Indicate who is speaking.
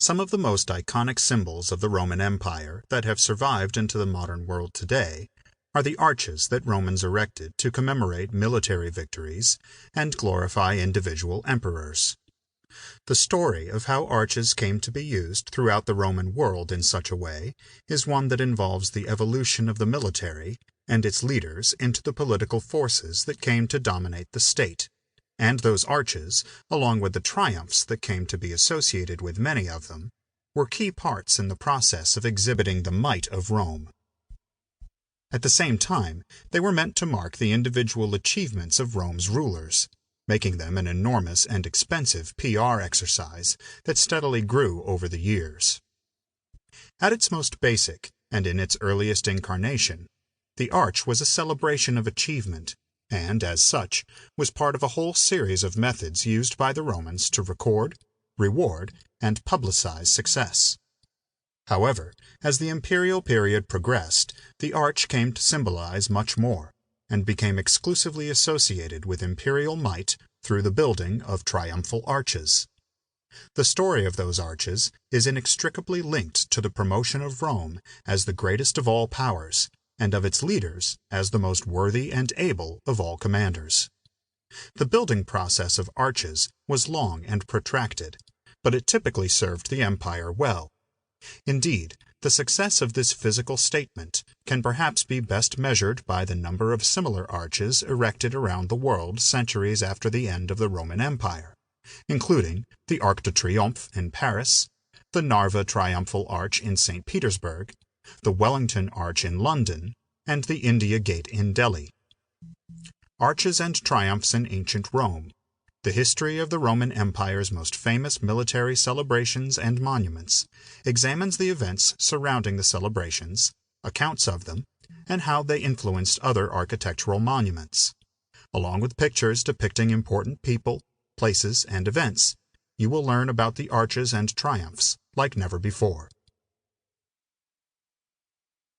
Speaker 1: Some of the most iconic symbols of the Roman Empire that have survived into the modern world today are the arches that Romans erected to commemorate military victories and glorify individual emperors. The story of how arches came to be used throughout the Roman world in such a way is one that involves the evolution of the military and its leaders into the political forces that came to dominate the state, and those arches, along with the triumphs that came to be associated with many of them, were key parts in the process of exhibiting the might of Rome. At the same time, they were meant to mark the individual achievements of Rome's rulers, making them an enormous and expensive PR exercise that steadily grew over the years. At its most basic, and in its earliest incarnation, the arch was a celebration of achievement, and, as such, was part of a whole series of methods used by the Romans to record, reward, and publicize success. However, as the imperial period progressed, the arch came to symbolize much more, and became exclusively associated with imperial might through the building of triumphal arches. The story of those arches is inextricably linked to the promotion of Rome as the greatest of all powers, and of its leaders as the most worthy and able of all commanders. The building process of arches was long and protracted, but it typically served the empire well. Indeed, the success of this physical statement can perhaps be best measured by the number of similar arches erected around the world centuries after the end of the Roman Empire, including the Arc de Triomphe in Paris, the Narva Triumphal Arch in St. Petersburg, the Wellington Arch in London, and the India Gate in Delhi. Arches and Triumphs in Ancient Rome. The history of the Roman Empire's most famous military celebrations and monuments examines the events surrounding the celebrations, accounts of them, and how they influenced other architectural monuments. Along with pictures depicting important people, places, and events, you will learn about the arches and triumphs like never before.